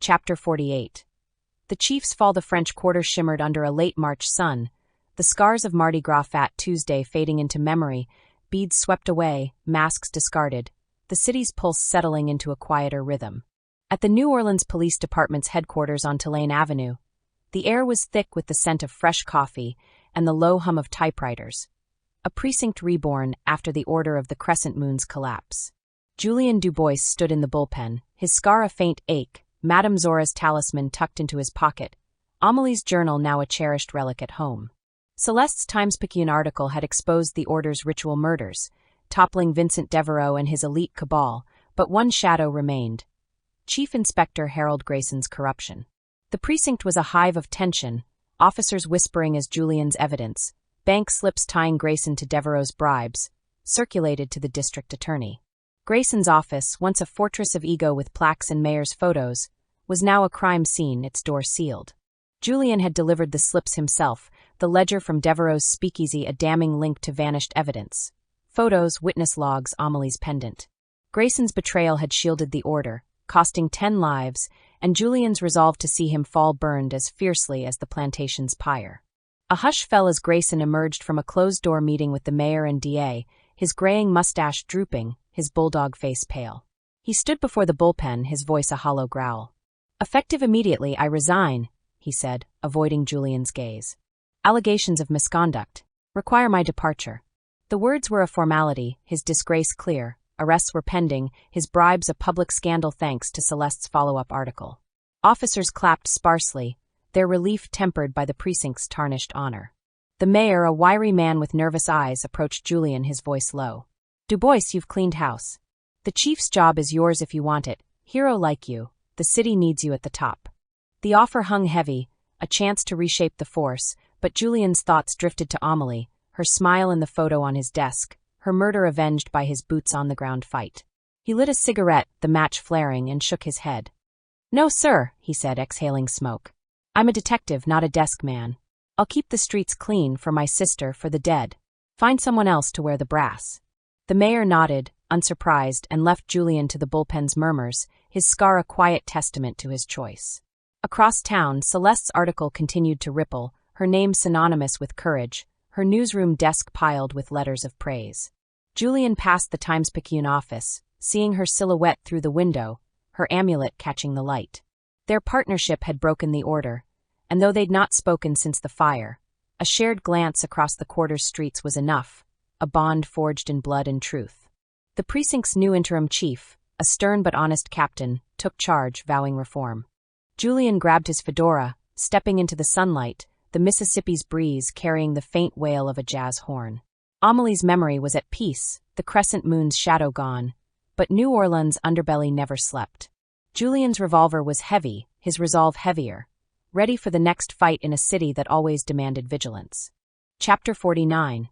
Chapter 48. The Chiefs fall. The French Quarter shimmered under a late March sun, the scars of Mardi Gras Fat Tuesday fading into memory, beads swept away, masks discarded, the city's pulse settling into a quieter rhythm. At the New Orleans Police Department's headquarters on Tulane Avenue, the air was thick with the scent of fresh coffee and the low hum of typewriters. A precinct reborn after the order of the Crescent Moon's collapse. Julien Dubois stood in the bullpen, his scar a faint ache, Madame Zora's talisman tucked into his pocket, Amelie's journal now a cherished relic at home. Celeste's Times-Picayune article had exposed the order's ritual murders, toppling Vincent Devereaux and his elite cabal, but one shadow remained: Chief Inspector Harold Grayson's corruption. The precinct was a hive of tension, officers whispering as Julien's evidence, bank slips tying Grayson to Devereaux's bribes, circulated to the district attorney. Grayson's office, once a fortress of ego with plaques and mayor's photos, was now a crime scene, its door sealed. Julien had delivered the slips himself, the ledger from Devereaux's speakeasy a damning link to vanished evidence. Photos, witness logs, Amelie's pendant. Grayson's betrayal had shielded the order, costing 10 lives, and Julien's resolve to see him fall burned as fiercely as the plantation's pyre. A hush fell as Grayson emerged from a closed-door meeting with the mayor and DA, his graying mustache drooping, his bulldog face pale. He stood before the bullpen, his voice a hollow growl. "Effective immediately, I resign," he said, avoiding Julien's gaze. "Allegations of misconduct require my departure." The words were a formality, his disgrace clear, arrests were pending, his bribes a public scandal thanks to Celeste's follow-up article. Officers clapped sparsely, their relief tempered by the precinct's tarnished honor. The mayor, a wiry man with nervous eyes, approached Julien, his voice low. "Dubois, you've cleaned house. The chief's job is yours if you want it. Hero like you, the city needs you at the top." The offer hung heavy, a chance to reshape the force, but Julien's thoughts drifted to Amelie, her smile in the photo on his desk, her murder avenged by his boots-on-the-ground fight. He lit a cigarette, the match flaring, and shook his head. "No, sir," he said, exhaling smoke. "I'm a detective, not a desk man. I'll keep the streets clean for my sister, for the dead. Find someone else to wear the brass." The mayor nodded, unsurprised, and left Julien to the bullpen's murmurs, his scar a quiet testament to his choice. Across town, Celeste's article continued to ripple, her name synonymous with courage, her newsroom desk piled with letters of praise. Julien passed the Times-Picayune office, seeing her silhouette through the window, her amulet catching the light. Their partnership had broken the order, and though they'd not spoken since the fire, a shared glance across the quarter's streets was enough, a bond forged in blood and truth. The precinct's new interim chief, a stern but honest captain, took charge, vowing reform. Julien grabbed his fedora, stepping into the sunlight, the Mississippi's breeze carrying the faint wail of a jazz horn. Amelie's memory was at peace, the crescent moon's shadow gone, but New Orleans' underbelly never slept. Julien's revolver was heavy, his resolve heavier, ready for the next fight in a city that always demanded vigilance. Chapter 49.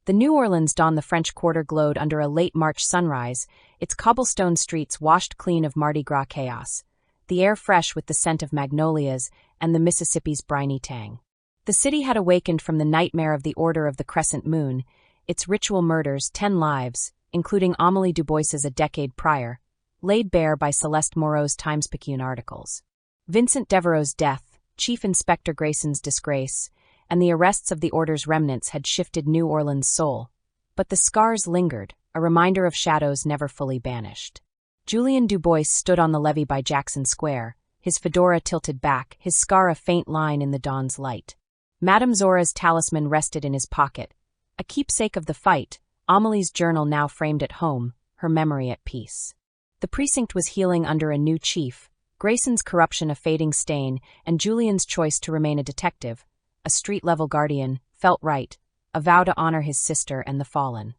The New Orleans dawn. The French Quarter glowed under a late March sunrise, its cobblestone streets washed clean of Mardi Gras chaos, the air fresh with the scent of magnolias and the Mississippi's briny tang. The city had awakened from the nightmare of the Order of the Crescent Moon, its ritual murders, 10 lives, including Amélie Dubois's a decade prior, laid bare by Celeste Moreau's Times-Picayune articles. Vincent Devereaux's death, Chief Inspector Grayson's disgrace, and the arrests of the Order's remnants had shifted New Orleans' soul, but the scars lingered, a reminder of shadows never fully banished. Julien Dubois stood on the levee by Jackson Square, his fedora tilted back, his scar a faint line in the dawn's light. Madame Zora's talisman rested in his pocket, a keepsake of the fight, Amelie's journal now framed at home, her memory at peace. The precinct was healing under a new chief, Grayson's corruption a fading stain, and Julien's choice to remain a detective, a street-level guardian, felt right, a vow to honor his sister and the fallen.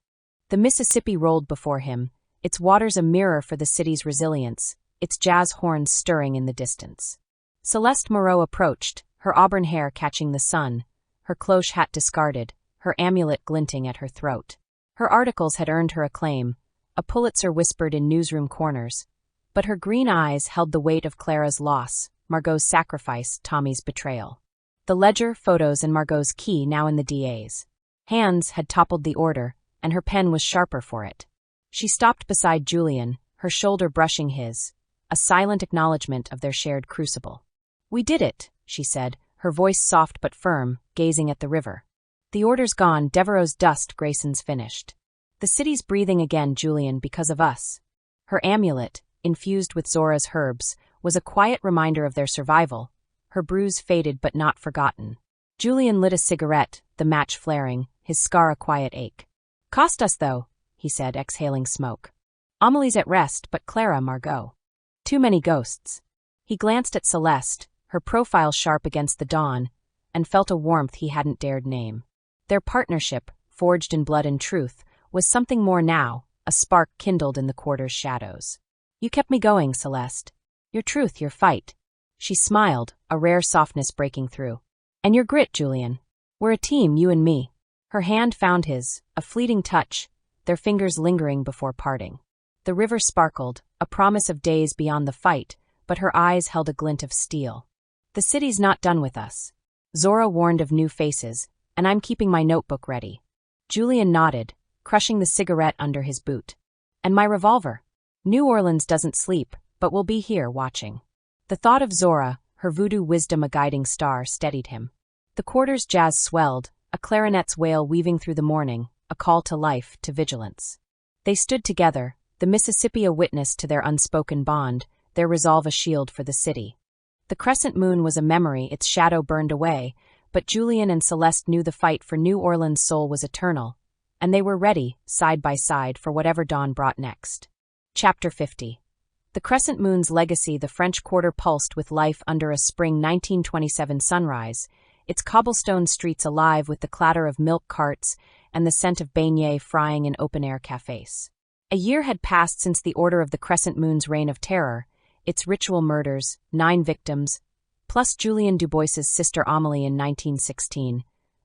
The Mississippi rolled before him, its waters a mirror for the city's resilience, its jazz horns stirring in the distance. Celeste Moreau approached, her auburn hair catching the sun, her cloche hat discarded, her amulet glinting at her throat. Her articles had earned her acclaim, a Pulitzer whispered in newsroom corners, but her green eyes held the weight of Clara's loss, Margot's sacrifice, Tommy's betrayal. The ledger, photos, and Margot's key now in the DA's hands had toppled the order, and her pen was sharper for it. She stopped beside Julien, her shoulder brushing his, a silent acknowledgement of their shared crucible. "We did it," she said, her voice soft but firm, gazing at the river. "The order's gone, Devereaux's dust, Grayson's finished. The city's breathing again, Julian, because of us." Her amulet, infused with Zora's herbs, was a quiet reminder of their survival. Her bruise faded but not forgotten. Julian lit a cigarette, the match flaring, his scar a quiet ache. "Cost us, though," he said, exhaling smoke. "Amelie's at rest, but Clara, Margot. Too many ghosts." He glanced at Celeste, her profile sharp against the dawn, and felt a warmth he hadn't dared name. Their partnership, forged in blood and truth, was something more now, a spark kindled in the quarter's shadows. "You kept me going, Celeste. Your truth, your fight." She smiled, a rare softness breaking through. "And your grit, Julian. We're a team, you and me." Her hand found his, a fleeting touch, their fingers lingering before parting. The river sparkled, a promise of days beyond the fight, but her eyes held a glint of steel. "The city's not done with us." Zora warned of new faces, "and I'm keeping my notebook ready." Julian nodded, crushing the cigarette under his boot. "And my revolver. New Orleans doesn't sleep, but we'll be here watching." The thought of Zora, her voodoo wisdom a guiding star, steadied him. The quarter's jazz swelled, a clarinet's wail weaving through the morning, a call to life, to vigilance. They stood together, the Mississippi a witness to their unspoken bond, their resolve a shield for the city. The crescent moon was a memory, its shadow burned away, but Julian and Celeste knew the fight for New Orleans' soul was eternal, and they were ready, side by side, for whatever dawn brought next. Chapter 50. The crescent moon's legacy. The French Quarter pulsed with life under a spring 1927 sunrise, its cobblestone streets alive with the clatter of milk carts and the scent of beignets frying in open-air cafes. A year had passed since the order of the crescent moon's reign of terror, its ritual murders, 9 victims, plus Julian Dubois's sister Amélie in 1916,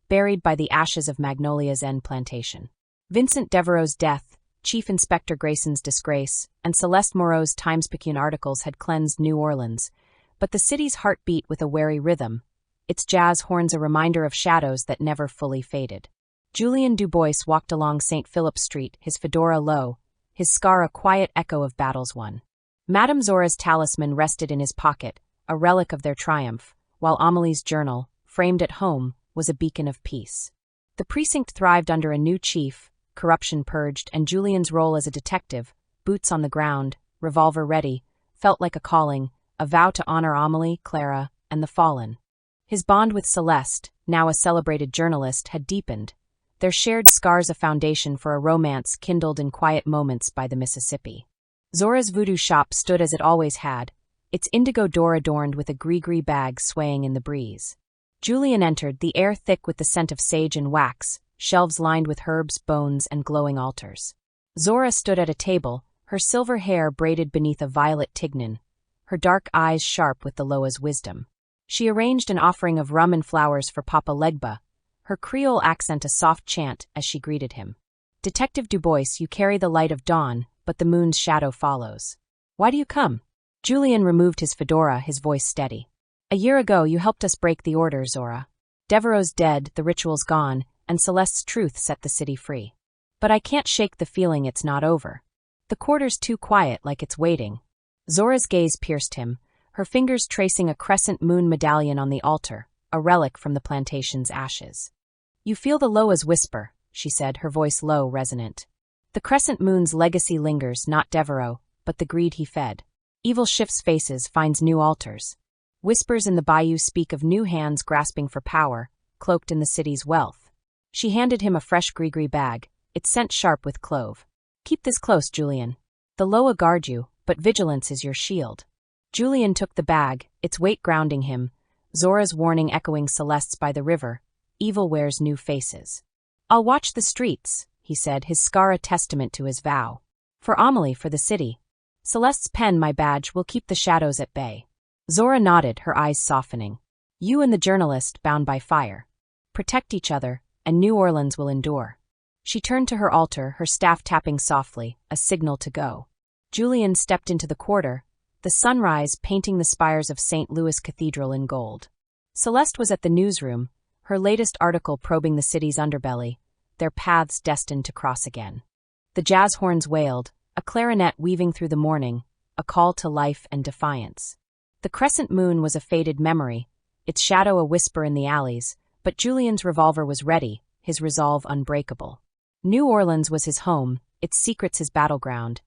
buried by the ashes of Magnolia's End plantation. Vincent Devereaux's death, Chief Inspector Grayson's disgrace, and Celeste Moreau's Times-Picayune articles had cleansed New Orleans, but the city's heart beat with a wary rhythm, its jazz horns a reminder of shadows that never fully faded. Julian Dubois walked along St. Philip's Street, his fedora low, his scar a quiet echo of battles won. Madame Zora's talisman rested in his pocket, a relic of their triumph, while Amélie's journal, framed at home, was a beacon of peace. The precinct thrived under a new chief, corruption purged, and Julian's role as a detective, boots on the ground, revolver ready, felt like a calling, a vow to honor Amélie, Clara, and the fallen. His bond with Celeste, now a celebrated journalist, had deepened, their shared scars a foundation for a romance kindled in quiet moments by the Mississippi. Zora's voodoo shop stood as it always had, its indigo door adorned with a gris-gris bag swaying in the breeze. Julian entered, the air thick with the scent of sage and wax, shelves lined with herbs, bones, and glowing altars. Zora stood at a table, her silver hair braided beneath a violet tignon, her dark eyes sharp with the Loa's wisdom. She arranged an offering of rum and flowers for Papa Legba, her Creole accent a soft chant as she greeted him. "Detective Dubois, you carry the light of dawn, but the moon's shadow follows. Why do you come?" Julian removed his fedora, his voice steady. "A year ago you helped us break the order, Zora. Devereaux's dead, the ritual's gone, and Celeste's truth set the city free. But I can't shake the feeling it's not over. The quarter's too quiet, like it's waiting." Zora's gaze pierced him, her fingers tracing a crescent moon medallion on the altar, a relic from the plantation's ashes. "You feel the Loa's whisper," she said, her voice low, resonant. "The crescent moon's legacy lingers, not Devereaux, but the greed he fed. Evil shifts faces, finds new altars. Whispers in the bayou speak of new hands grasping for power, cloaked in the city's wealth." She handed him a fresh gris-gris bag, its scent sharp with clove. "Keep this close, Julian. The Loa guard you, but vigilance is your shield." Julian took the bag, its weight grounding him, Zora's warning echoing Celeste's by the river, "Evil wears new faces." "I'll watch the streets," he said, his scar a testament to his vow. "For Amélie, for the city. Celeste's pen, my badge, will keep the shadows at bay." Zora nodded, her eyes softening. "You and the journalist, bound by fire. Protect each other, and New Orleans will endure." She turned to her altar, her staff tapping softly, a signal to go. Julian stepped into the quarter, the sunrise painting the spires of St. Louis Cathedral in gold. Celeste was at the newsroom, her latest article probing the city's underbelly, their paths destined to cross again. The jazz horns wailed, a clarinet weaving through the morning, a call to life and defiance. The crescent moon was a faded memory, its shadow a whisper in the alleys, but Julian's revolver was ready, his resolve unbreakable. New Orleans was his home, its secrets his battleground,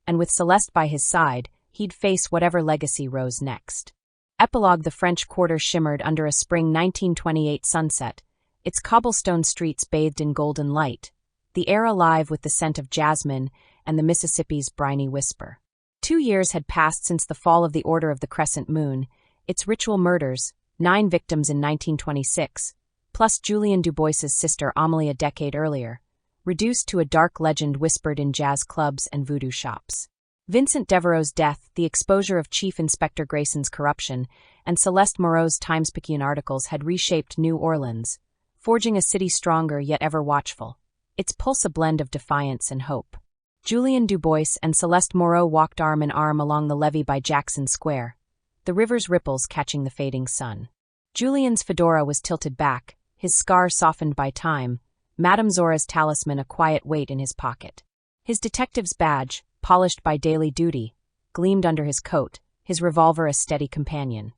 and with Celeste by his side, he'd face whatever legacy rose next. Epilogue: the French Quarter shimmered under a spring 1928 sunset, its cobblestone streets bathed in golden light, the air alive with the scent of jasmine and the Mississippi's briny whisper. 2 years had passed since the fall of the Order of the Crescent Moon, its ritual murders, 9 victims in 1926, plus Julian Dubois's sister Amélie a decade earlier, reduced to a dark legend whispered in jazz clubs and voodoo shops. Vincent Devereaux's death, the exposure of Chief Inspector Grayson's corruption, and Celeste Moreau's Times-Picayune articles had reshaped New Orleans, forging a city stronger yet ever watchful, its pulse a blend of defiance and hope. Julian Dubois and Celeste Moreau walked arm in arm along the levee by Jackson Square, the river's ripples catching the fading sun. Julian's fedora was tilted back, his scar softened by time, Madame Zora's talisman a quiet weight in his pocket. His detective's badge, polished by daily duty, gleamed under his coat, his revolver a steady companion.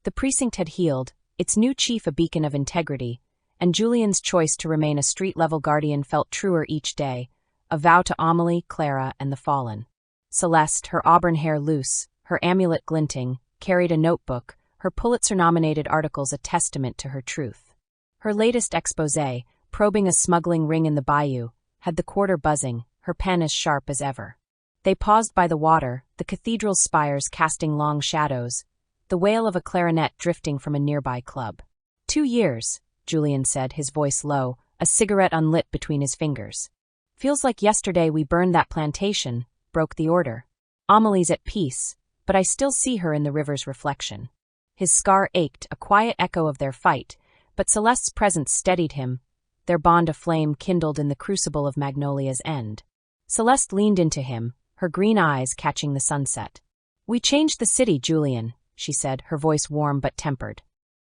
The precinct had healed, its new chief a beacon of integrity, and Julian's choice to remain a street-level guardian felt truer each day, a vow to Amélie, Clara, and the fallen. Celeste, her auburn hair loose, her amulet glinting, carried a notebook, her Pulitzer-nominated articles a testament to her truth. Her latest exposé, probing a smuggling ring in the bayou, had the quarter buzzing, her pen as sharp as ever. They paused by the water, the cathedral's spires casting long shadows, the wail of a clarinet drifting from a nearby club. 2 years, Julian said, his voice low, a cigarette unlit between his fingers. Feels like yesterday we burned that plantation, broke the order. Amelie's at peace, but I still see her in the river's reflection. His scar ached, a quiet echo of their fight, but Celeste's presence steadied him, their bond aflame kindled in the crucible of Magnolia's end. Celeste leaned into him, her green eyes catching the sunset. We changed the city, Julian, she said, her voice warm but tempered.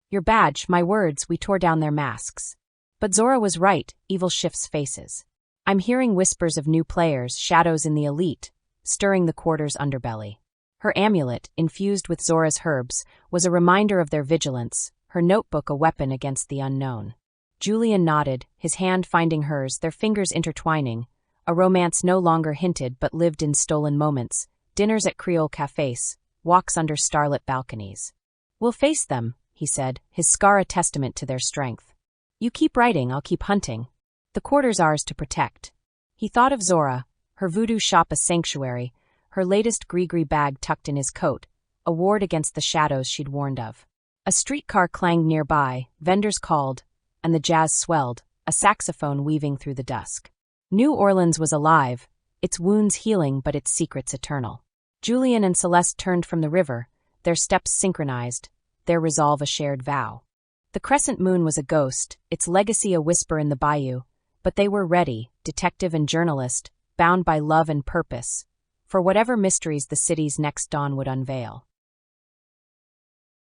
Your badge, my words, we tore down their masks. But Zora was right, evil shifts faces. I'm hearing whispers of new players, shadows in the elite, stirring the quarter's underbelly. Her amulet, infused with Zora's herbs, was a reminder of their vigilance, her notebook a weapon against the unknown. Julian nodded, his hand finding hers, their fingers intertwining, a romance no longer hinted but lived in stolen moments, dinners at Creole cafes, walks under starlit balconies. We'll face them, he said, his scar a testament to their strength. You keep writing, I'll keep hunting. The quarter's ours to protect. He thought of Zora, her voodoo shop a sanctuary, her latest gris-gris bag tucked in his coat, a ward against the shadows she'd warned of. A streetcar clanged nearby, vendors called, and the jazz swelled, a saxophone weaving through the dusk. New Orleans was alive, its wounds healing but its secrets eternal. Julian and Celeste turned from the river, their steps synchronized, their resolve a shared vow. The crescent moon was a ghost, its legacy a whisper in the bayou, but they were ready, detective and journalist, bound by love and purpose, for whatever mysteries the city's next dawn would unveil.